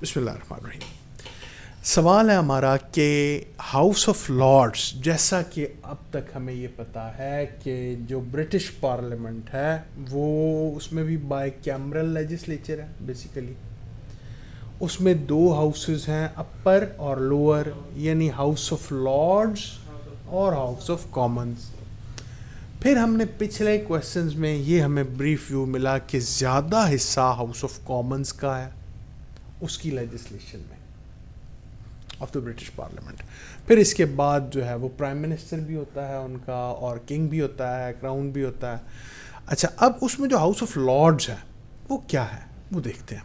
بسم اللہ الرحمن الرحیم. سوال ہے ہمارا کہ ہاؤس آف لارڈس، جیسا کہ اب تک ہمیں یہ پتہ ہے کہ جو برٹش پارلیمنٹ ہے وہ اس میں بھی بائی کیمرل لیجسلیچر ہے بیسیکلی. اس میں دو ہاؤسز ہیں، اپر اور لوور، یعنی ہاؤس آف لارڈس اور ہاؤس آف کامنز. پھر ہم نے پچھلے کویسچنز میں یہ ہمیں بریف ویو ملا کہ زیادہ حصہ ہاؤس آف کامنز کا ہے اس کی لیجسلیشن میں آف دا برٹش پارلیمنٹ. پھر اس کے بعد جو ہے وہ پرائم منسٹر بھی ہوتا ہے ان کا، اور کنگ بھی ہوتا ہے، کراؤن بھی ہوتا ہے. اچھا، اب اس میں جو ہاؤس آف لارڈز ہے وہ کیا ہے وہ دیکھتے ہیں.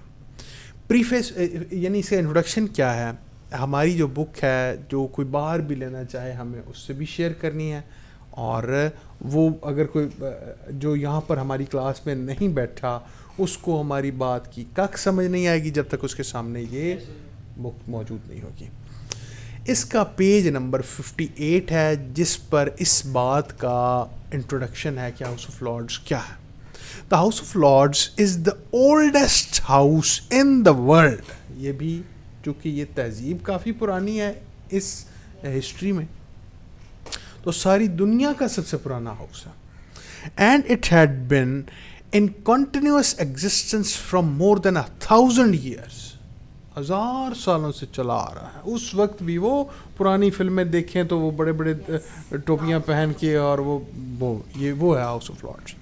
پریفیس یعنی اس کا انٹروڈکشن کیا ہے. ہماری جو بک ہے، جو کوئی باہر بھی لینا چاہے ہمیں اس سے بھی شیئر کرنی ہے، اور وہ اگر کوئی جو یہاں پر ہماری کلاس میں نہیں بیٹھا اس کو ہماری بات کی کک سمجھ نہیں آئے گی جب تک اس کے سامنے یہ بک موجود نہیں ہوگی. اس کا پیج نمبر 58 ہے جس پر اس بات کا انٹروڈکشن ہے کہ ہاؤس آف لارڈز کیا ہے. The House of Lords is the oldest house in the world. یہ بھی چونکہ یہ تہذیب کافی پرانی ہے اس ہسٹری میں، تو ساری دنیا کا سب سے پرانا ہاؤس ہے. And it had been in continuous existence from more than 1000 years. 1000 سالوں سے چلا آ رہا ہے. اس وقت بھی وہ پرانی فلمیں دیکھیں تو وہ بڑے بڑے ٹوپیاں پہن کے، اور وہ ہے house of Lords.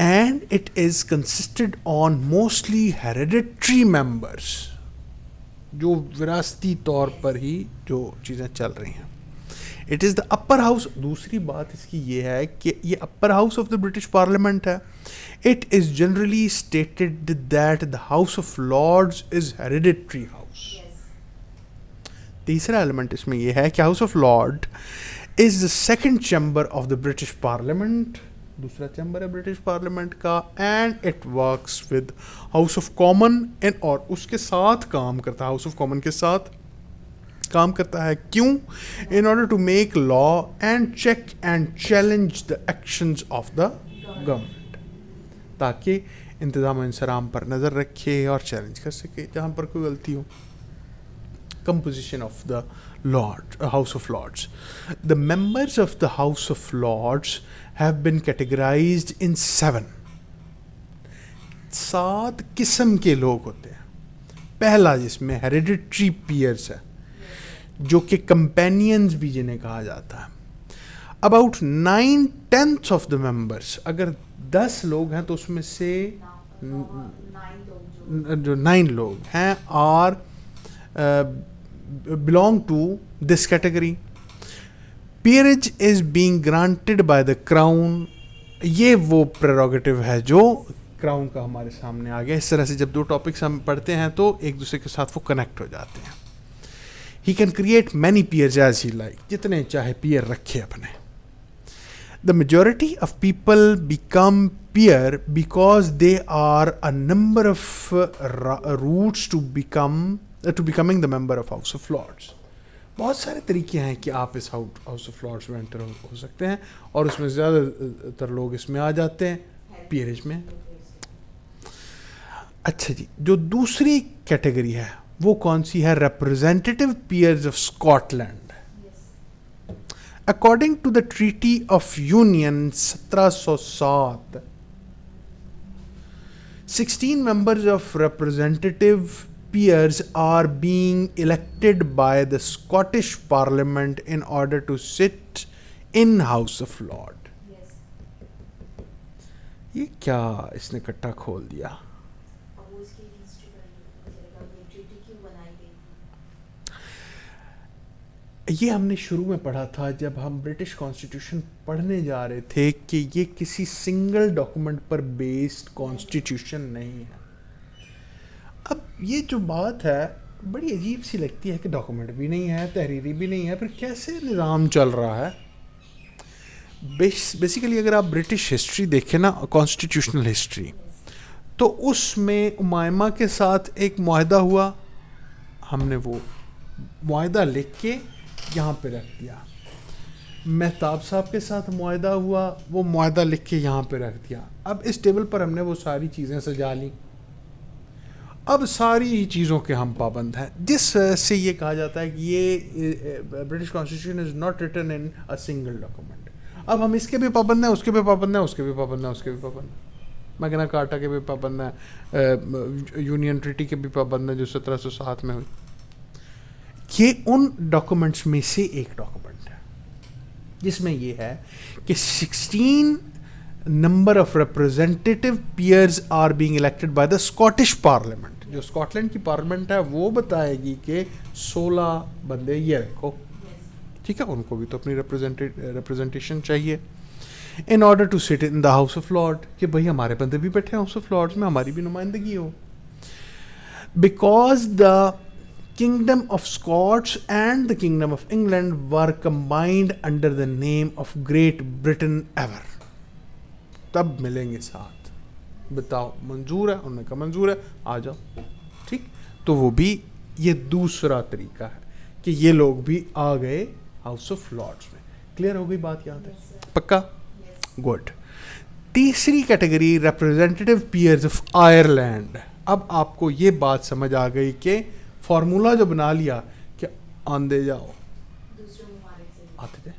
And it is consisted on mostly hereditary members، جو وراثتی طور پر ہی جو چیزیں چل رہی ہیں. It is the upper house. دوسری بات اس کی یہ ہے کہ یہ upper house of the British Parliament ہے. It is generally stated that the House of Lords is hereditary house. تیسرا ایلیمنٹ اس میں یہ ہے کہ House of Lord is the second chamber of the British Parliament. دوسرا چیمبر ہے British parliament کا. And it works with house of common, اور اس کے ساتھ کام کرتا ہے، ہاؤس آف کامن کے ساتھ کام کرتا ہے. کیوں؟ In order to make law and check and challenge the actions of the government, تاکہ انتظام و انصرام پر نظر رکھے اور چیلنج کر سکے جہاں پر کوئی غلطی ہو. Composition of the House of Lords. The members of the House of Lords have been categorized in 7 قسم کے لوگ ہوتے ہیں. پہلا جس میں hereditary peers ہے، جو کہ companions بھی جنہیں کہا جاتا ہے. About 9/10 of the members، اگر 10 لوگ ہیں تو اس میں سے جو 9 لوگ ہیں belong to this category. Peerage is being granted by the crown. یہ وہ prerogative ہے جو crown کا ہمارے سامنے آ گیا. اس طرح سے جب دو ٹاپکس ہم پڑھتے ہیں تو ایک دوسرے کے ساتھ وہ کنیکٹ ہو جاتے ہیں. He can create many peers as he like. جتنے چاہے peer رکھے اپنے. The majority of people become peer because they are a number of routes to becoming the member of House of Lords. بہت سارے طریقے ہیں کہ آپ اس ہاؤس آف لارڈس میں انٹر ہو سکتے ہیں، اور اس میں زیادہ تر لوگ اس میں آ جاتے ہیں پیئرج میں. اچھا جی، جو دوسری کیٹیگری ہے وہ کون سی ہے؟ Representative peers of Scotland. According to the treaty of Union 1707، 16 members of representative peers are being elected by the Scottish Parliament in order to sit in House of Lords. یہ کیا اس نے کٹا کھول دیا؟ یہ ہم نے شروع میں پڑھا تھا جب ہم برٹش کانسٹیٹیوشن پڑھنے جا رہے تھے کہ یہ کسی سنگل ڈاکومنٹ پر بیسڈ کانسٹیٹیوشن نہیں ہے. اب یہ جو بات ہے بڑی عجیب سی لگتی ہے کہ ڈاکومنٹ بھی نہیں ہے، تحریری بھی نہیں ہے، پھر کیسے نظام چل رہا ہے. بیسیکلی اگر آپ برٹش ہسٹری دیکھیں نا، کانسٹیٹیوشنل ہسٹری، تو اس میں امائمہ کے ساتھ ایک معاہدہ ہوا، ہم نے وہ معاہدہ لکھ کے یہاں پہ رکھ دیا. مہتاب صاحب کے ساتھ معاہدہ ہوا، وہ معاہدہ لکھ کے یہاں پہ رکھ دیا. اب اس ٹیبل پر ہم نے وہ ساری چیزیں سجا لیں. اب ساری چیزوں کے ہم پابند ہیں، جس سے یہ کہا جاتا ہے کہ یہ British constitution is not written in a single document. اب ہم اس کے بھی پابند ہیں، اس کے بھی پابند ہیں، اس کے بھی پابند ہیں، اس کے بھی پابند ہیں، میگنا کارٹا کے بھی پابند ہیں، یونین ٹریٹی کے بھی پابند ہیں جو 1707 میں ہوئی. یہ ان ڈاکومنٹس میں سے ایک ڈاکومنٹ ہے جس میں یہ ہے کہ 16 number of representative peers are being elected by the Scottish parliament. جو اسکاٹ لینڈ کی پارلیمنٹ ہے وہ بتائے گی کہ 16 بندے یہ رکھو، ٹھیک ہے، ان کو بھی تو اپنی ریپرزنٹیشن چاہیے. ان order to sit in the house of lord, کہ بھائی ہمارے بندے بھی بیٹھے ہاؤس آف لارڈز میں، ہماری بھی نمائندگی ہو. Because the Kingdom of Scots and the Kingdom of England were combined under the name of Great Britain ever. تب ملیں گے ساتھ، بتاؤ منظور ہے؟ انہوں نے کہا منظور ہے، آ جاؤ. ٹھیک، تو وہ بھی یہ دوسرا طریقہ ہے کہ یہ لوگ بھی آ گئے ہاؤس آف لارڈز میں. کلیئر ہو گئی بات؟ یاد ہے پکا؟ گڈ. تیسری کیٹیگری ریپرزینٹیٹیو پیئرز آف آئرلینڈ. اب آپ کو یہ بات سمجھ آ گئی کہ فارمولا جو بنا لیا کہ آندے جاؤ آتے جائے.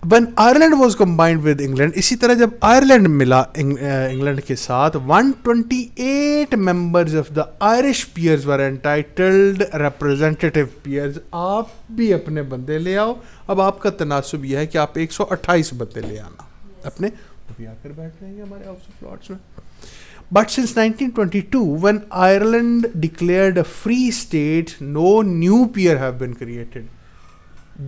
When Ireland was combined with England، اسی طرح جب آئرلینڈ ملا انگلینڈ کے ساتھ، 128 members of the Irish peers were entitled representative peers. آپ بھی اپنے بندے لے آؤ. اب آپ کا تناسب یہ ہے کہ آپ 128 بندے لے آنا اپنے، وہ بھی آ کر بیٹھ رہیں گے ہمارے ہاؤس آف لارڈس میں. But since 1922, when Ireland declared a free state, no new peer have been created.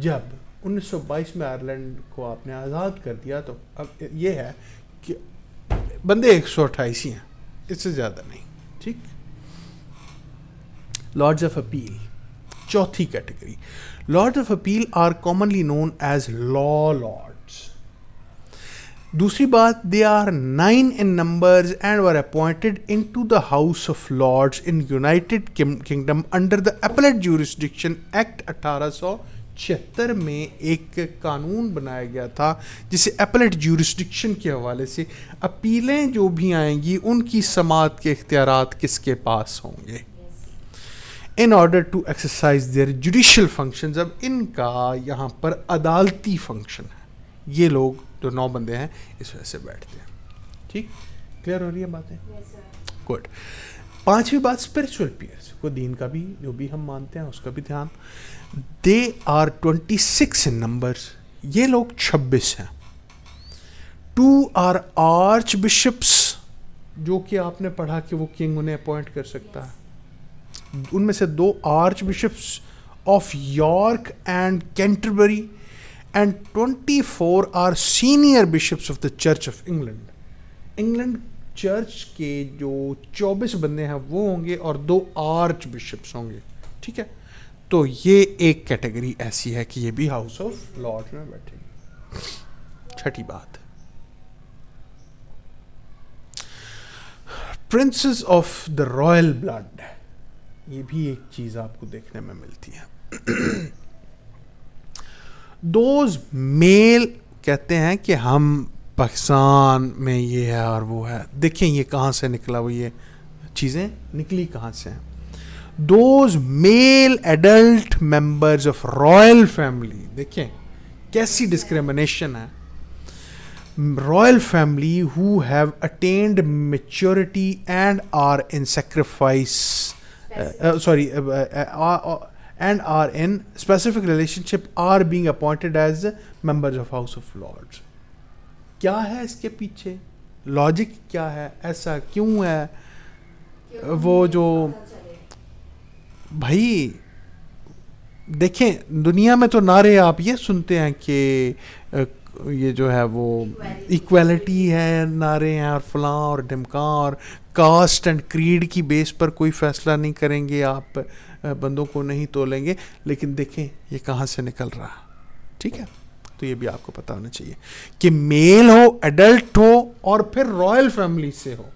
جب 1922 میں آئرلینڈ کو آپ نے آزاد کر دیا تو اب یہ ہے کہ بندے 128 ہی ہیں، اس سے زیادہ نہیں. ٹھیک. لارڈز آف اپیل، چوتھی category. Lords of appeal are commonly known as law lords. دوسری بات، they are 9 in numbers and were appointed into the House of Lords in United Kingdom under the Appellate Jurisdiction Act. 1876 میں ایک قانون بنایا گیا تھا جسے ایپلیٹ جورسڈکشن کے حوالے سے اپیلیں جو بھی آئیں گی ان کی سماعت کے اختیارات کس کے پاس ہوں گے. In order to exercise their judicial functions. اب ان کا یہاں پر عدالتی فنکشن ہے. یہ لوگ جو 9 بندے ہیں اس وجہ سے بیٹھتے ہیں. ٹھیک، کلیئر ہو رہی ہے باتیں؟ گڈ. پانچویں بات، اسپرچل پیئرس کو دین کا بھی جو بھی ہم مانتے ہیں اس کا بھی دھیان. They are 26 in numbers. یہ لوگ 26 ہیں. 2 are آرچ بشپس، جو کہ آپ نے پڑھا کہ وہ کنگ انہیں اپوائنٹ کر سکتا ہے. ان میں سے 2 arch Bishop's of York and Canterbury. And 24 are senior bishops of the Church of England. England church کے جو 24 بندے ہیں وہ ہوں گے اور 2 آرچ بشپس ہوں گے. ٹھیک ہے، تو یہ ایک کیٹیگری ایسی ہے کہ یہ بھی ہاؤس آف لارڈ میں بیٹھے گی. چھٹی بات، princes of the royal blood. یہ بھی ایک چیز آپ کو دیکھنے میں ملتی ہے. دوز میل کہتے ہیں کہ ہم پاکستان میں یہ ہے اور وہ ہے. دیکھیں یہ کہاں سے نکلا، وہ یہ چیزیں نکلی کہاں سے ہیں. Those male adult members of royal family. دیکھیں کیسی ڈسکریمنیشن ہے. Royal family who have attained maturity and are in sacrifice and are in specific relationship are being appointed as members of House of Lords. کیا ہے اس کے پیچھے logic? کیا ہے؟ ایسا کیوں ہے؟ وہ جو بھائی دیکھیں دنیا میں تو نعرے آپ یہ سنتے ہیں کہ یہ جو ہے وہ ایکویلٹی ہے، نعرے ہیں اور فلاں اور ڈھمکاں اور کاسٹ اینڈ کریڈ کی بیس پر کوئی فیصلہ نہیں کریں گے، آپ بندوں کو نہیں تولیں گے. لیکن دیکھیں یہ کہاں سے نکل رہا. ٹھیک ہے، تو یہ بھی آپ کو پتہ ہونا چاہیے کہ میل ہو، ایڈلٹ ہو اور پھر رائل فیملی سے ہو،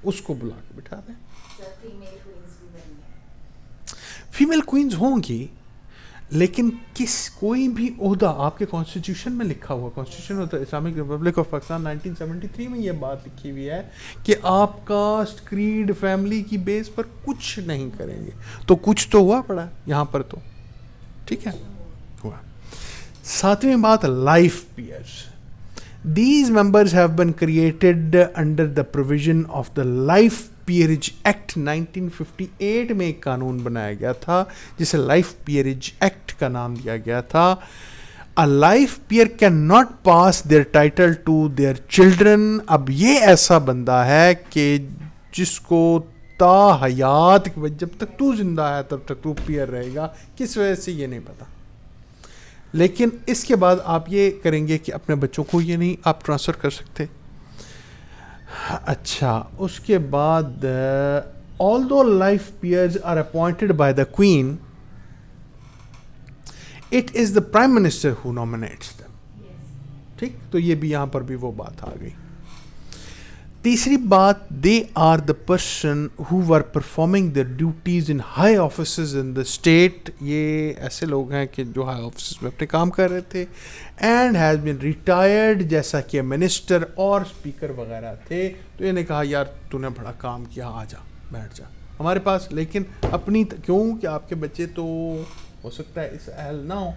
اس کو بلا کے بٹھا دیں. فیمیل کوئنز ہوں گی لیکن کوئی بھی عہدہ آپ کے کانسٹیٹیوشن میں لکھا ہوا، کانسٹیٹیوشن ہوتا ہے اسلامک ریپبلک آف پاکستان 1973 میں یہ بات لکھی ہوئی ہے کہ آپ کاسٹ، کریڈ، فیملی کی بیس پر کچھ نہیں کریں گے. تو کچھ تو ہوا پڑا یہاں پر تو، ٹھیک ہے ہوا. ساتویں بات، life peers. These members have been created under the provision of the Life Peerage Act 1958 میں ایک قانون بنایا گیا تھا جسے لائف پیئرج ایکٹ کا نام دیا گیا تھا. A life peer cannot pass their title to their children. اب یہ ایسا بندہ ہے کہ جس کو تا حیات، جب تک تو زندہ ہے تب تک تو پیئر رہے گا. کس وجہ سے یہ نہیں پتا، لیکن اس کے بعد آپ یہ کریں گے کہ اپنے بچوں کو یہ نہیں آپ ٹرانسفر کر سکتے. اچھا، اس کے بعد although life peers are appointed by the Queen, it is the Prime Minister who nominates them. ٹھیک، تو یہ بھی یہاں پر بھی وہ بات آ گئی. تیسری بات، they are the person who were performing their duties in high offices in the state. یہ ایسے لوگ ہیں کہ جو ہائی آفیسز میں اپنے کام کر رہے تھے. and has been retired، جیسا کہ منسٹر اور اسپیکر وغیرہ تھے. تو یہ نے کہا یار تو نے بڑا کام کیا، آ جا بیٹھ جا ہمارے پاس، لیکن اپنی کیوں کہ آپ کے بچے تو ہو سکتا ہے اس اہل نہ ہو،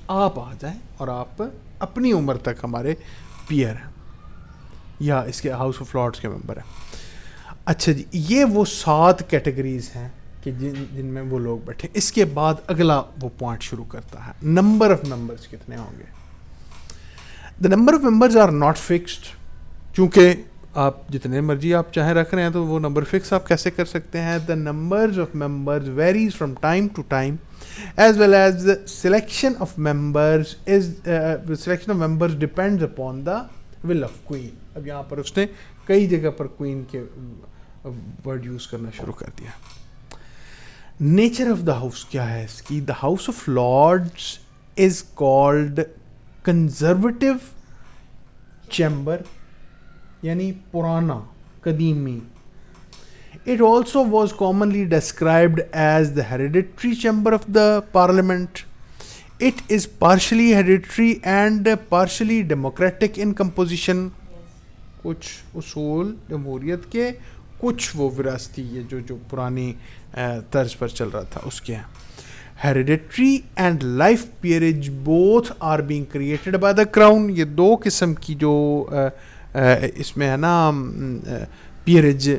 آپ آ جائیں اور آپ اپنی عمر تک ہمارے پیئر ہیں یا اس کے ہاؤس آف لارڈس کے ممبر ہیں. اچھا جی، یہ وہ 7 کیٹیگریز ہیں کہ جن میں وہ لوگ بیٹھے. اس کے بعد اگلا وہ پوائنٹ شروع کرتا ہے، نمبر آف ممبرس کتنے ہوں گے. The number of members are not fixed, چونکہ آپ جتنے مرضی آپ چاہیں رکھ رہے ہیں تو وہ نمبر فکس آپ کیسے کر سکتے ہیں. The numbers of members varies from time to time as well as the selection of members depends upon the will of queen. اب یہاں پر اس نے کئی جگہ پر کوئین کے ورڈ یوز کرنا شروع کر دیا. نیچر آف دا ہاؤس کیا ہے اس کی؟ The house of Lords is called conservative chamber, یعنی پرانا، قدیمی. It also was commonly described as the hereditary chamber of the parliament. It is partially hereditary and partially democratic in composition. کچھ اصول جمہوریت کے، کچھ وہ وراثتی یہ جو پرانی طرز پر چل رہا تھا اس کے ہیں. Hereditary and life peerage both are being created by the crown. یہ دو قسم کی جو اس میں ہے نا پیئرج،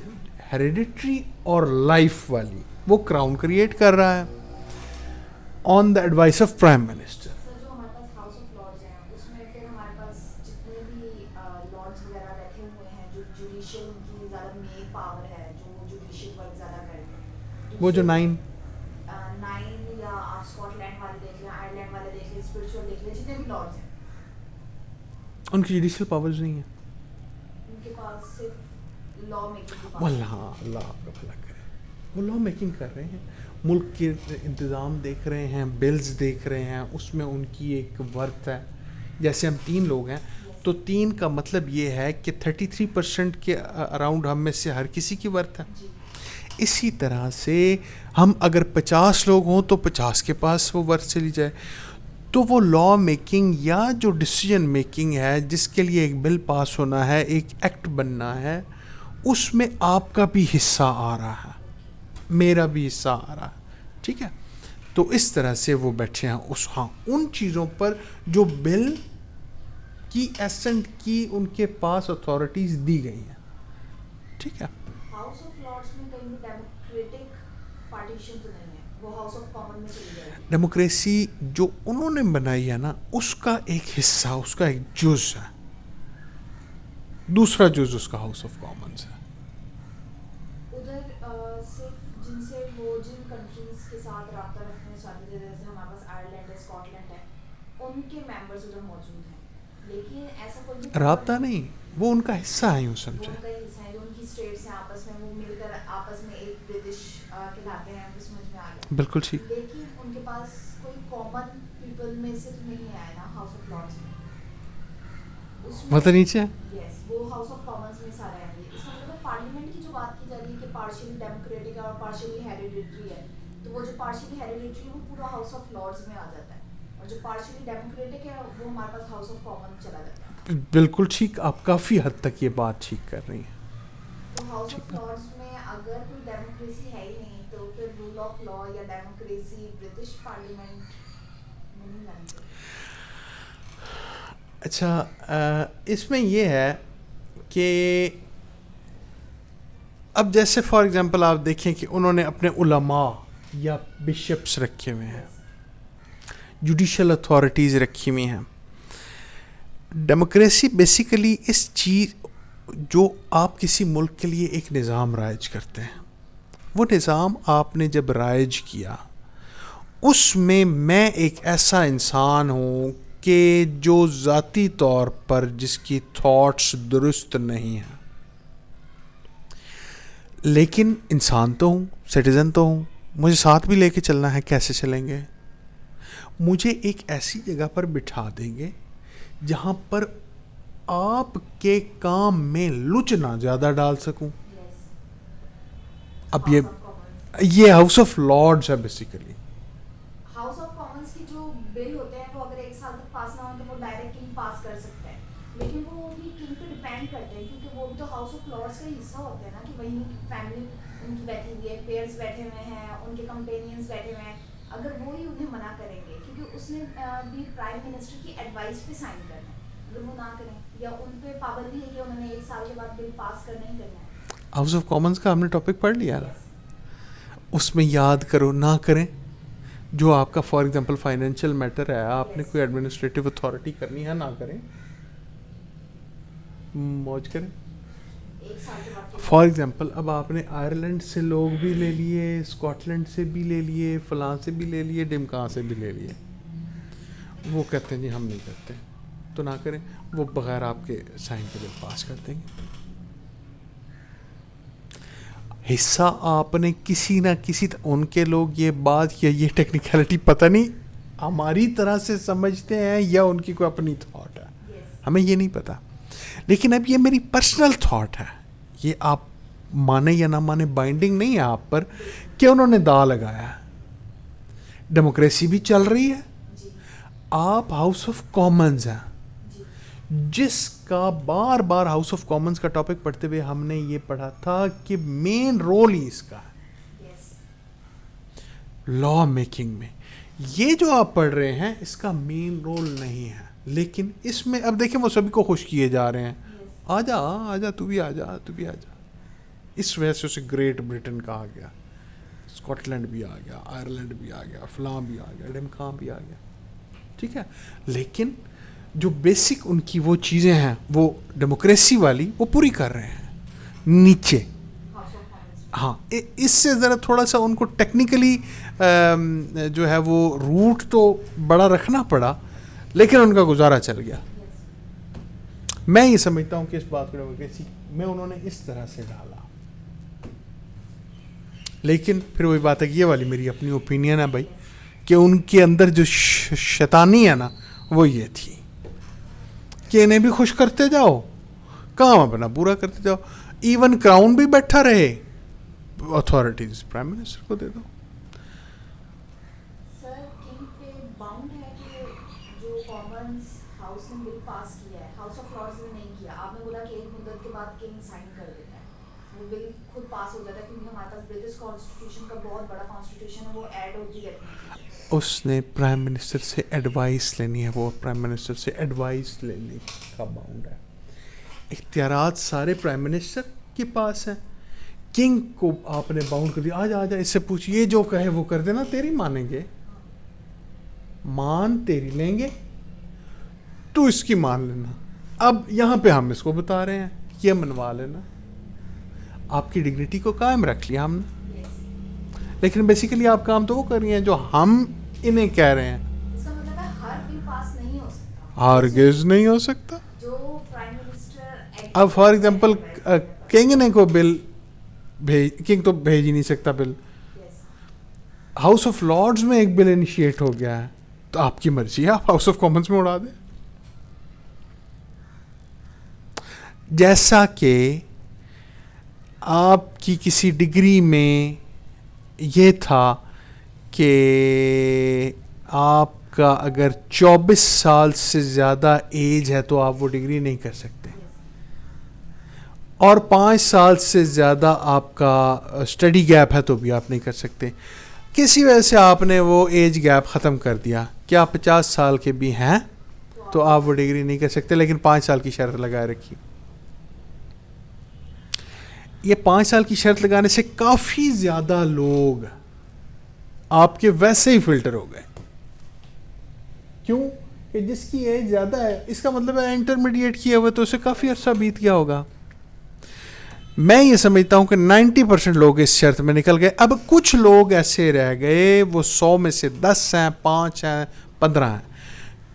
ہیریڈیٹری اور لائف والی، وہ کراؤن کریٹ کر رہا ہے آن دا ایڈوائس آف پرائم منسٹر. جو ہمارے پاس ہاؤس آف لارڈز ہیں اس میں پھر ہمارے پاس جتنے بھی لارڈز وغیرہ بیٹھے ہوئے ہیں جو جوڈیشل ان کی زیادہ مین پاور ہے، جو جوڈیشل ورک زیادہ کرتے ہیں، وہ جو 9 یا آپ اسکاٹ لینڈ والے دیکھ لیں، آئرلینڈ والے دیکھ لیں، اسپرچل دیکھ لیں، جتنے بھی لارڈز ہیں ان کی جوڈیشل پاورز نہیں ہیں، ان کے پاس صرف لا میکنگ. اللہ آپ کا بھلا کرے. وہ لا میکنگ کر رہے ہیں، ملک کے انتظام دیکھ رہے ہیں، بلز دیکھ رہے ہیں، اس میں ان کی ایک ورتھ ہے. جیسے ہم 3 لوگ ہیں تو 3 کا مطلب یہ ہے کہ 33% کے اراؤنڈ ہم میں سے ہر کسی کی ورتھ ہے. اسی طرح سے ہم اگر 50 لوگ ہوں تو 50 کے پاس وہ ورتھ چلی جائے. تو وہ لا میکنگ یا جو ڈیسیجن میکنگ ہے جس کے لیے ایک بل پاس ہونا ہے، ایک ایکٹ بننا ہے، اس میں آپ کا بھی حصہ آ رہا ہے، میرا بھی حصہ آ رہا ہے. ٹھیک ہے، تو اس طرح سے وہ بیٹھے ہیں ان چیزوں پر جو بل کی ایسنٹ کی ان کے پاس اتھارٹیز دی گئی ہیں. ٹھیک ہے، ہاؤس آف لارڈز میں کہیں بھی ڈیموکریٹک پارٹیشن تو نہیں ہے، وہ ہاؤس آف کامن میں چلی جائے گی. ڈیموکریسی جو انہوں نے بنائی ہے نا، اس کا ایک حصہ، اس کا ایک جز ہے، دوسرا جز اس کا ہاؤس آف کامنز ہے. ادھر صرف جن سے وہ جن کنٹریز کے ساتھ رابطہ رکھنا چاہتے تھے، جیسے ہمارے پاس آئرلینڈ ہے، اسکاٹ لینڈ ہے، ان کے ممبرز ادھر موجود ہیں. لیکن ایسا کوئی رابطہ نہیں، وہ ان کا حصہ ہے، یوں سمجھے. وہ ان کا حصہ ہے، جو ان کی اسٹیٹس ہیں آپس میں، وہ مل کر آپس میں ایک برٹش کہلاتے ہیں. اس سمجھ میں آ گیا. بالکل ٹھیک. لیکن ان کے پاس کوئی کامن پیپل میں سے تو نہیں آیا نا ہاؤس آف لارڈز میں. مطلب نیچے یس، وہ ہاؤس آف کامنز میں سارے آئیں گے. اس کا مطلب پارلیمنٹ کی جو بات کی جا رہی ہے کہ پارشلی ڈیموکریٹک ہے اور پارشلی ہیریڈیٹری ہے، تو وہ جو پارشلی ہیریڈیٹری ہے وہ پورا ہاؤس آف لارڈز میں آ جاتا ہے, اور جو پارشلی ڈیموکریٹک ہے وہ ہمارے پاس ہاؤس آف کامن چلا جاتا ہے. بالکل ٹھیک, آپ کافی حد تک یہ بات ٹھیک کر رہی ہیں. تو ہاؤس آف لارڈز میں اگر کوئی ڈیموکریسی ہے ہی نہیں تو پھر رول آف لا یا ڈیموکریسی برٹش پارلیمنٹ میں نہیں لانی چاہیے. اچھا, اس میں یہ ہے کہ اب جیسے فار ایگزامپل آپ دیکھیں کہ انہوں نے اپنے علماء یا بشپس رکھے ہوئے ہیں, جوڈیشل اتھارٹیز رکھی ہوئی ہیں. ڈیموکریسی بیسیکلی اس چیز جو آپ کسی ملک کے لیے ایک نظام رائج کرتے ہیں, وہ نظام آپ نے جب رائج کیا اس میں ایک ایسا انسان ہوں کہ جو ذاتی طور پر جس کی تھاٹس درست نہیں ہیں, لیکن انسان تو ہوں, سٹیزن تو ہوں, مجھے ساتھ بھی لے کے چلنا ہے. کیسے چلیں گے؟ مجھے ایک ایسی جگہ پر بٹھا دیں گے جہاں پر آپ کے کام میں لچ نہ زیادہ ڈال سکوں. اب یہ ہاؤس آف لارڈز ہے بیسیکلی. ہاؤس آف کامنس کی جو بل ہوتے ہیں وہ اگر ایک سال تک پاس نہ ہو تو وہ ڈائریکٹ کنگ پاس کر سکتا ہے, لیکن وہ بھی کنگ پہ ڈیپینڈ کرتے ہیں کیونکہ وہ بھی تو ہاؤس آف لارڈس کا حصہ ہوتے ہیں نا, کہ وہیں فیملی ان کی بیٹھی ہوئی ہے, پیئرس بیٹھے ہوئے ہیں, ان کے کمپینینس بیٹھے ہوئے ہیں. اگر وہی انہیں منع کریں گے کیونکہ اس نے بھی پرائم منسٹر کی ایڈوائس پہ سائن کرنا ہے, اگر وہ نہ کریں یا ان پہ پابندی ہے کہ انہوں نے ایک سال کے بعد بل پاس کرنا ہی کرنا ہے. ہاؤس آف کامنس کا ہم نے ٹاپک پڑھ لیا نا, اس میں یاد کرو نہ کریں. جو آپ کا فار ایگزامپل فائنینشیل میٹر ہے, آپ نے کوئی ایڈمنسٹریٹو اتھارٹی کرنی ہے, نہ کریں, موج کریں. فار ایگزامپل اب آپ نے آئرلینڈ سے لوگ بھی لے لیے, اسکاٹ لینڈ سے بھی لے لیے, فلاں سے بھی لے لیے, ڈمکا سے بھی لے لیے. وہ کہتے ہیں جی ہم نہیں کرتے, تو نہ کریں. وہ بغیر آپ کے سائن کے بل پاس کر دیں گے. حصہ آپ نے کسی نہ کسی ان کے لوگ یہ بات یا یہ ٹیکنیکلٹی پتہ نہیں ہماری طرح سے سمجھتے ہیں یا ان کی کوئی اپنی تھاٹ ہے, ہمیں یہ نہیں پتا. لیکن اب یہ میری پرسنل تھاٹ ہے, یہ آپ مانے یا نہ مانے بائنڈنگ نہیں ہے آپ پر کہ انہوں نے دا لگایا ہے. ڈیموکریسی بھی چل رہی ہے, آپ ہاؤس آف کامنز ہیں, جس کا بار بار ہاؤس آف کامنز کا ٹاپک پڑھتے ہوئے ہم نے یہ پڑھا تھا کہ مین رول ہی اس کا ہے لا میکنگ میں. یہ جو آپ پڑھ رہے ہیں اس کا مین رول نہیں ہے, لیکن اس میں اب دیکھیں وہ سبھی کو خوش کیے جا رہے ہیں, آ جا آ جا, تو بھی آ جا, تو بھی آ جا. اس وجہ سے اسے گریٹ برٹن کہا گیا, اسکاٹ لینڈ بھی آ گیا, آئرلینڈ بھی آ گیا, فلاں بھی آ گیا, ڈمکاں بھی آ گیا. ٹھیک ہے, لیکن جو بیسک ان کی وہ چیزیں ہیں وہ ڈیموکریسی والی وہ پوری کر رہے ہیں نیچے. ہاں, اس سے ذرا تھوڑا سا ان کو ٹیکنیکلی جو ہے وہ روٹ تو بڑا رکھنا پڑا, لیکن ان کا گزارا چل گیا. میں یہ سمجھتا ہوں کہ اس بات کو ڈیموکریسی میں انہوں نے اس طرح سے ڈالا. لیکن پھر وہی بات ہے کہ یہ والی میری اپنی اوپینین ہے بھائی, کہ ان کے اندر جو شیطانی ہے نا وہ یہ تھی کہ انہیں بھی خوش کرتے جاؤ, کام اپنا پورا کرتے جاؤ. ایون کراؤن بھی بیٹھا رہے, اتھارٹیز پرائم منسٹر کو دے دو. سر کنگ پہ باؤنڈ ہے کہ جو کامنز ہاؤس نے بل پاس کیا ہے ہاؤس آف لارڈز نے نہیں کیا. آپ نے بولا کہ ایک مدت کے بعد کنگ سائن کر دیتا ہے, وہ بل خود پاس ہو جاتا ہے کیونکہ ہمارے پاس برٹش کانسٹیٹیوشن کا بہت بڑا کانسٹیٹیوشن ہے, وہ ایڈ ہوتی ہے. اس نے پرائم منسٹر سے ایڈوائس لینی ہے, وہ پرائم منسٹر سے ایڈوائس لینے کا باؤنڈ ہے. اختیارات سارے پرائم منسٹر کے پاس ہیں. کنگ کو آپ نے باؤنڈ کر دیا, آ جا اس سے پوچھ, یہ جو کہے وہ کر دینا, تیری مانیں گے, مان تیری لیں گے, تو اس کی مان لینا. اب یہاں پہ ہم اس کو بتا رہے ہیں یہ منوا لینا. آپ کی ڈگنیٹی کو قائم رکھ لیا ہم نے, لیکن بیسیکلی آپ کام تو وہ کر رہی ہیں جو ہم انہیں کہہ رہے ہیں. اس کا مطلب ہے ہر بل پاس نہیں ہو سکتا, ہرگز نہیں ہو سکتا. جو پرائم منسٹر اب فار ایگزامپل کنگ نے کوئی بل کنگ تو بھیج ہی نہیں سکتا بل. ہاؤس آف لارڈز میں ایک بل انیشیٹ ہو گیا ہے تو آپ کی مرضی ہے, آپ ہاؤس آف کامنز میں اڑا دیں. جیسا کہ آپ کی کسی ڈگری میں یہ تھا کہ آپ کا اگر 24 سال سے زیادہ ایج ہے تو آپ وہ ڈگری نہیں کر سکتے, اور 5 سال سے زیادہ آپ کا اسٹڈی گیپ ہے تو بھی آپ نہیں کر سکتے. کسی وجہ سے آپ نے وہ ایج گیپ ختم کر دیا کہ آپ 50 سال کے بھی ہیں تو آپ وہ ڈگری نہیں کر سکتے, لیکن 5 سال کی شرط لگائے رکھی. یہ 5 سال کی شرط لگانے سے کافی زیادہ لوگ آپ کے ویسے ہی فلٹر ہو گئے. کیوں؟ کہ جس کی ایج زیادہ ہے, اس کا مطلب ہے انٹرمیڈیٹ کیا ہوا تو اسے کافی عرصہ بیت گیا ہوگا. میں یہ سمجھتا ہوں کہ 90% لوگ اس شرط میں نکل گئے. اب کچھ لوگ ایسے رہ گئے, وہ 100 میں سے 10 ہیں, 5 ہیں, 15 ہیں,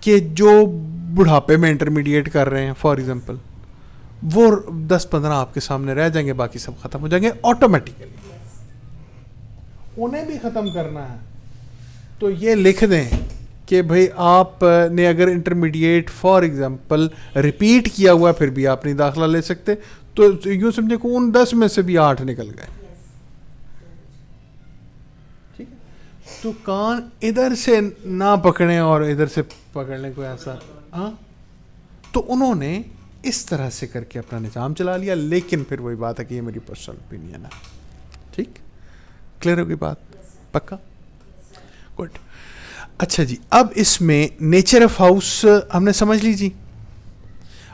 کہ جو بڑھاپے میں انٹرمیڈیٹ کر رہے ہیں. فار ایگزامپل وہ 10-15 آپ کے سامنے رہ جائیں گے, باقی سب ختم ہو جائیں گے آٹومیٹیکلی. انہیں بھی ختم کرنا ہے تو یہ لکھ دیں کہ بھئی آپ نے اگر انٹرمیڈیٹ فار ایگزامپل ریپیٹ کیا ہوا پھر بھی آپ نہیں داخلہ لے سکتے, تو یوں سمجھے کہ ان 10 میں سے بھی 8 نکل گئے. ٹھیک ہے, تو کان ادھر سے نہ پکڑیں اور ادھر سے پکڑ لیں کوئی ایسا. ہاں, تو انہوں نے اس طرح سے کر کے اپنا نظام چلا لیا. لیکن پھر وہی بات ہے کہ یہ میری پرسنل اوپینین ہے. ٹھیک, کلیئر ہوگی بات؟ پکا, گڈ. اچھا جی, اب اس میں نیچر آف ہاؤس ہم نے سمجھ لی جی.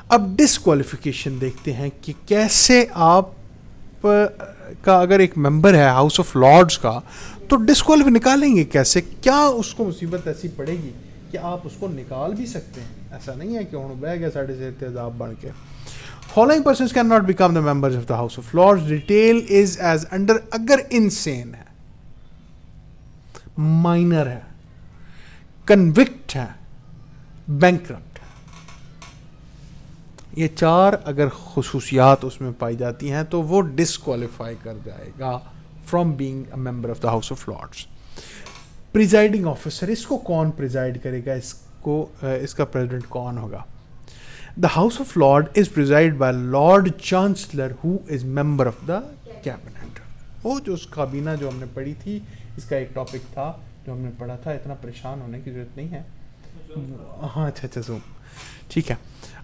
اب ڈسکوالیفیکیشن دیکھتے ہیں کہ کیسے آپ کا اگر ایک ممبر ہے ہاؤس آف لارڈز کا تو ڈسکوالیفائی نکالیں گے کیسے؟ کیا اس کو مصیبت ایسی پڑے گی کہ آپ اس کو نکال بھی سکتے ہیں؟ ایسا نہیں ہے کہ ہوں بہ گیا ساڑھے سے تیزاب بڑھ کے. Following persons cannot become the members of the House of Lords. Detail is as under. اگر insane ہے, minor ہے, convict ہے, bankrupt ہے, یہ 4 اگر خصوصیات اس میں پائی جاتی ہیں تو وہ ڈسکوالیفائی کر جائے گا from being a member of the House of Lords. Presiding officer, اس کو کون پریزائڈ کرے گا؟ اس کا پریزیڈنٹ کون ہوگا؟ The House of Lords is presided by Lord Chancellor who is member of the cabinet. وہ جو اس کابینہ جو ہم نے پڑھی تھی, اس کا ایک ٹاپک تھا جو ہم نے پڑھا تھا, اتنا پریشان ہونے کی ضرورت نہیں ہے. ہاں اچھا زوم, ٹھیک ہے.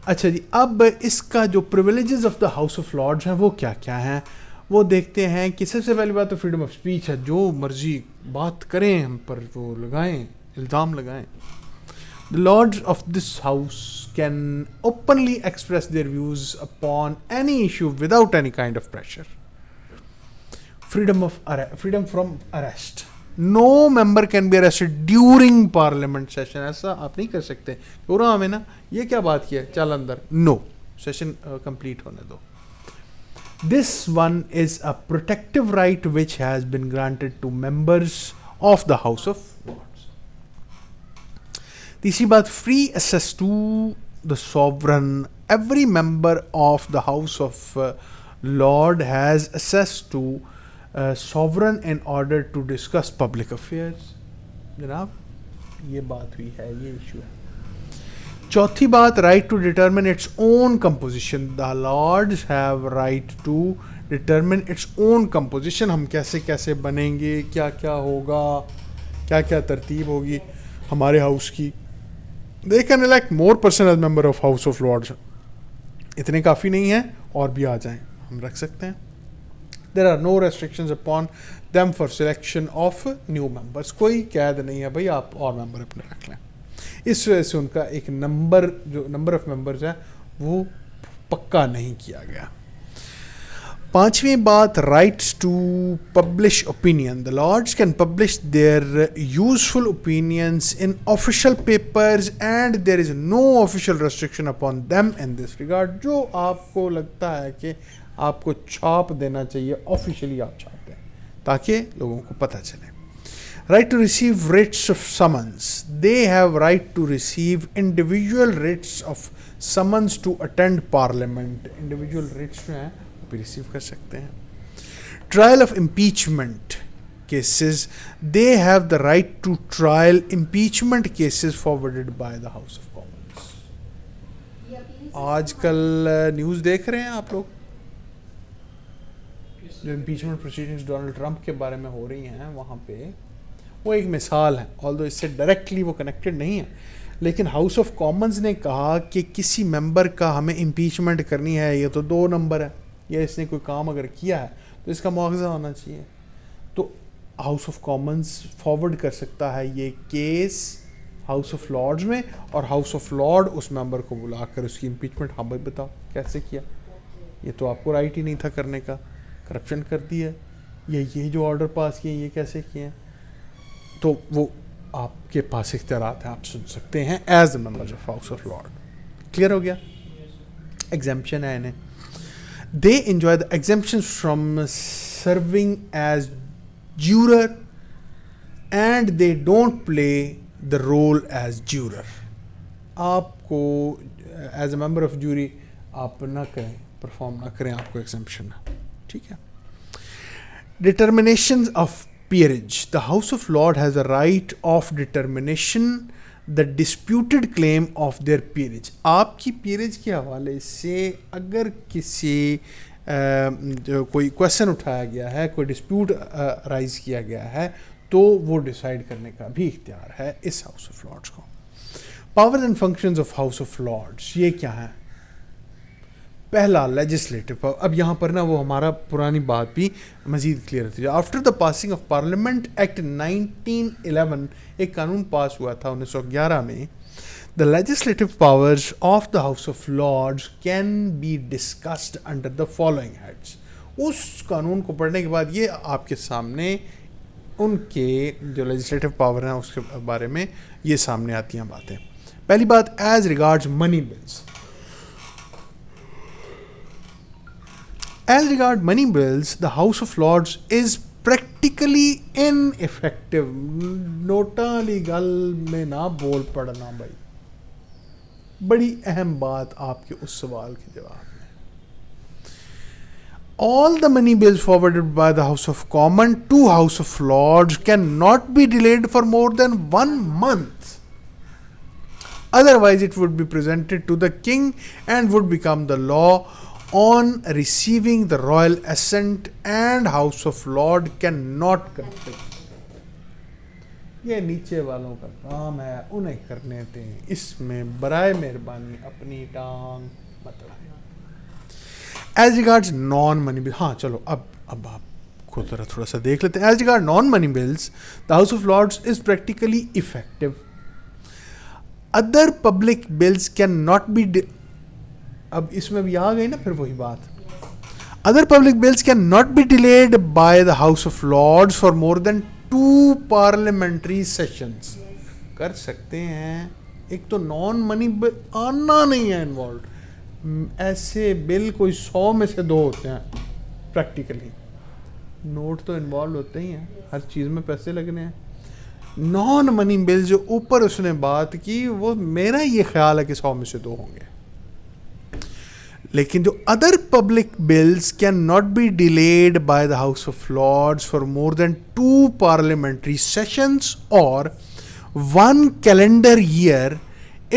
اچھا جی, اب اس کا جو privileges of the house of Lords ہیں وہ کیا کیا ہیں وہ دیکھتے ہیں. کہ سب سے پہلی بات تو فریڈم آف اسپیچ ہے, جو مرضی بات کریں ہم پر وہ لگائیں, الزام لگائیں. The lords of this house can openly express their views upon any issue without any kind of pressure. Freedom from arrest. No member can be arrested during parliament session. ایسا آپ نہیں کر سکتے پورا ہمیں نا یہ کیا بات کی ہے, چل اندر. No, session complete ہونے دو. This one is a protective right which has been granted to members of the House of Lords. تیسری بات, free access to the sovereign. Every member of the House of Lord has access to sovereign in order to discuss public affairs. جناب یہ بات ہوئی ہے, یہ issue ہے. چوتھی بات, right to determine its own composition. The Lords have right to determine its own composition. ہم کیسے کیسے بنیں گے, کیا کیا ہوگا, کیا کیا ترتیب ہوگی ہمارے ہاؤس کی. They can elect more person as member of House of Lords. اتنے کافی نہیں ہیں, اور بھی آ جائیں, ہم رکھ سکتے ہیں. There are no restrictions upon them for selection of new members. کوئی قید نہیں ہے بھائی آپ اور ممبر اپنے رکھ لیں. اس وجہ سے ان کا ایک نمبر, جو نمبر آف ممبرز ہے وہ پکا نہیں کیا گیا. پانچویں بات, rights to publish opinion. The Lords can publish their useful opinions in official papers and there is no official restriction upon them in this regard. جو آپ کو لگتا ہے کہ آپ کو چھاپ دینا چاہیے, آفیشلی آپ چھاپ دیں تاکہ لوگوں کو پتہ چلے. Right to receive writs of summons. They have right to receive individual writs of summons to attend parliament. Individual writs جو ہیں وہ بھی ریسیو کر سکتے ہیں. Trial of impeachment cases. They have the right to trial impeachment cases forwarded by the House of Commons. آج کل news دیکھ رہے ہیں آپ لوگ, جو امپیچمنٹ پروسیڈنگز ڈونلڈ ٹرمپ کے بارے میں ہو رہی ہیں, وہاں پہ وہ ایک مثال ہے, although اس سے ڈائریکٹلی وہ کنیکٹڈ نہیں ہے, لیکن ہاؤس آف کامنز نے کہا کہ کسی ممبر کا ہمیں امپیچمنٹ کرنی ہے, یہ تو 2 نمبر ہے, یا اس نے کوئی کام اگر کیا ہے تو اس کا مواخذہ ہونا چاہیے, تو ہاؤس آف کامنز فارورڈ کر سکتا ہے یہ کیس ہاؤس آف لارڈز میں, اور ہاؤس آف لارڈ اس ممبر کو بلا کر اس کی امپیچمنٹ, ہاں بھائی بتاؤ کیسے کیا, یہ تو آپ کو رائٹ ہی نہیں تھا کرنے کا, کرپشن کر دی ہے, یا یہ جو آرڈر پاس کیے یہ کیسے کیے ہیں, تو وہ آپ کے پاس اختیارات ہیں, آپ سن سکتے ہیں as a member of house of Lord. Clear ہو گیا؟ ایگزمپشن ہے انہیں, they enjoy the exemption from serving as juror and they don't play the role as juror. آپ کو ایز اے ممبر آف جوری آپ نہ کریں, پرفارم نہ کریں, آپ کو ایگزمپشن ہے, ٹھیک ہے. Determination of peerage. The House of Lords has a right of determination the disputed claim of their peerage. آپ کی peerage کے حوالے سے اگر کسی کوئی کویشچن اٹھایا گیا ہے, کوئی ڈسپیوٹ رائز کیا گیا ہے, تو وہ ڈیسائیڈ کرنے کا بھی اختیار ہے اس ہاؤس آف لارڈس کو. Powers and functions of house of lords یہ کیا ہیں؟ پہلا لیجسلیٹو پاور. اب یہاں پر نا وہ ہمارا پرانی بات بھی مزید کلیئر ہوتی ہے. After the passing of Parliament Act 1911, ایک قانون پاس ہوا تھا 1911 میں, the legislative powers of the house of Lords can be discussed under the following heads. اس قانون کو پڑھنے کے بعد یہ آپ کے سامنے ان کے جو لیجسلیٹو پاور ہیں اس کے بارے میں یہ سامنے آتی ہیں باتیں. پہلی بات, as regards money bills. As regard money bills, the House of Lords is practically ineffective. نوٹاں والی گل میں نہ بول پڑنا بھائی, بڑی اہم بات آپ کے اس سوال کے جواب میں. All the money bills forwarded by the House of Commons to House of Lords cannot be delayed for more than 1 month. Otherwise, it would be presented to the King and would become the law on receiving the royal assent, and House of Lord cannot conflict. یہ نیچے والوں کا کام ہے, انہیں کرنے دیں, اس میں برائے مہربانی اپنی ٹانگ مت اڑائیں. As regards non money bills, ہاں چلو اب آپ کو ذرا تھوڑا سا دیکھ لیتے ہیں. As regards non money bills, the House of Lords is practically effective. Other public bills cannot be اب اس میں بھی آ گئی نا پھر وہی بات. Other public bills cannot be delayed by the House of Lords for more than 2 parliamentary sessions. کر سکتے ہیں. ایک تو نان منی بل آنا نہیں ہے انوالوڈ, ایسے بل کوئی 100 میں سے 2 ہوتے ہیں پریکٹیکلی. نوٹ تو انوالو ہوتے ہی ہیں, ہر چیز میں پیسے لگنے ہیں. نان منی بل جو اوپر اس نے بات کی, وہ میرا یہ خیال ہے کہ 100 میں سے 2 ہوں گے. لیکن جو other public bills can not be delayed by the house of lords for more than 2 parliamentary sessions or 1 calendar year,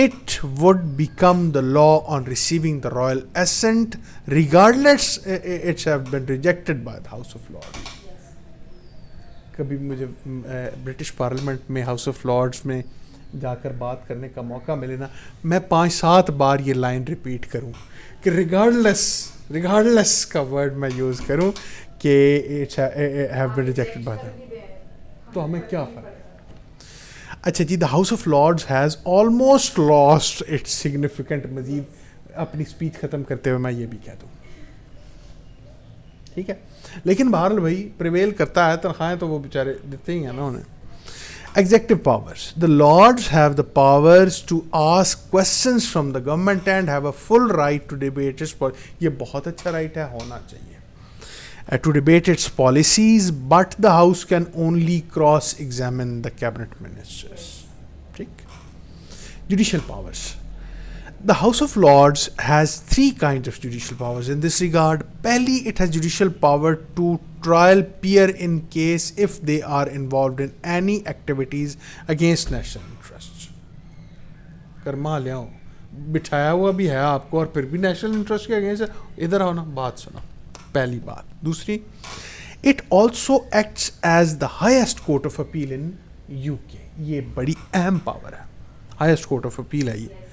it would become the law on receiving the royal assent regardless it have been rejected by the House of Lords. کبھی مجھے British parliament میں house of Lords میں جا کر بات کرنے کا موقع ملے نا, میں 5-7 بار یہ لائن ریپیٹ کروں کہ ریگارڈلیس کا ورڈ میں یوز کروں کہ have been rejected by them, تو ہمیں کیا فرق ہے. اچھا جی, the house of Lords has almost lost its significant. مزید اپنی اسپیچ ختم کرتے ہوئے میں یہ بھی کہہ دوں, ٹھیک ہے, لیکن بہرحال بھائی پریویل کرتا ہے, تنخواہیں تو وہ بیچارے دیتے ہی ہیں نا انہیں. Executive powers. The Lords have the powers to ask questions from the government and have a full right to debate its policies. یہ بہت اچھا رائٹ ہے, ہونا چاہیے. To debate its policies, but the House can only cross-examine the cabinet ministers. ٹھیک. Judicial powers. The House of Lords has 3 kinds of judicial powers in this regard. Pehli, it has judicial power to trial peer in case if they are involved in any activities against national interests. کرما لیاؤ, بٹھایا ہوا بھی ہے آپ کو اور پھر بھی national interest کے اگینسٹ, ادھر آؤ نا, بات سنو. پہلی بات. دوسری, it also acts as the highest court of appeal in you کے. یہ بڑی اہم پاور ہے, ہائیسٹ کورٹ آف اپیل ہے یہ.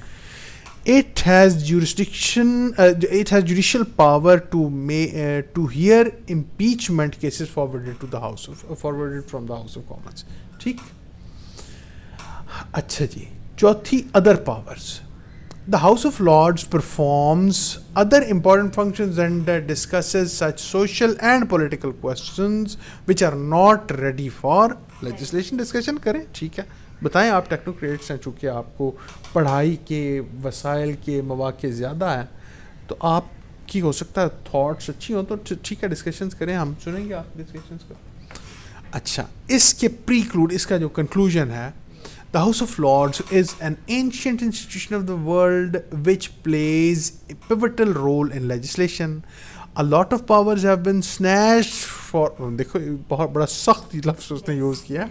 It has jurisdiction. It has judicial power to hear impeachment cases forwarded from the House of Commons. ٹھیک. اچھا جی, چوتھی other powers. The House of Lords performs other important functions and discusses such social and political questions which are not ready for legislation discussion. کریں, ٹھیک ہے. بتائیں, آپ technocrats ہیں, چونکہ آپ کو پڑھائی کے وسائل کے مواقع زیادہ ہیں, تو آپ کی ہو سکتا ہے تھاٹس اچھی ہوں, تو ٹھیک ہے ڈسکشنز کریں, ہم سنیں گے آپ ڈسکشنز کو. اچھا, اس کے پریکلوڈ, اس کا جو کنکلوژن ہے, The House of Lords is an ancient institution of the world which plays a pivotal role in legislation. A lot of powers have been snatched for, دیکھو بہت بڑا سخت لفظ اس نے یوز کیا,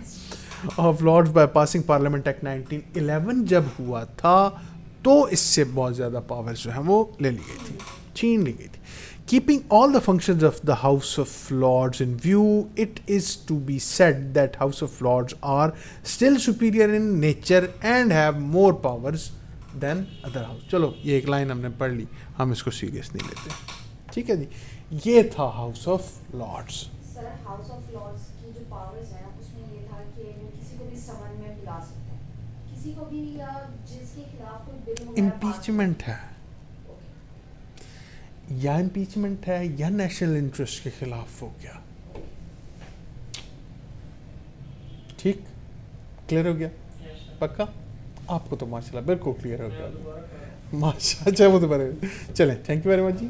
of Lords by passing Parliament Act 1911 جب ہوا تھا, تو اس سے بہت زیادہ پاورز جو ہیں وہ لے لی گئی تھی, چھین لی گئی تھی. Keeping all the functions of the House of Lords in view, it is to be said that House of Lords are still superior in nature and have more powers than other house. چلو یہ ایک line ہم نے پڑھ لی, ہم اس کو serious نہیں لیتے. ٹھیک ہے جی, یہ تھا house of lords. Sir house of lords کی جو پاورز ہیں اس میں یہ تھا کہ وہ کسی کو بھی سمن میں بلا سکتے ہیں, کسی کو بھی, یا جس کے خلاف کوئی بل امپیچمنٹ ہے, یا امپیچمنٹ ہے یا نیشنل انٹرسٹ کے خلاف ہو گیا. ٹھیک, کلیئر ہو گیا, پکا. آپ کو تو ماشاء اللہ بالکل کلیئر ہو گیا, ماشاء اللہ. اچھا وہ تو بڑے, چلیں, thank you very much G.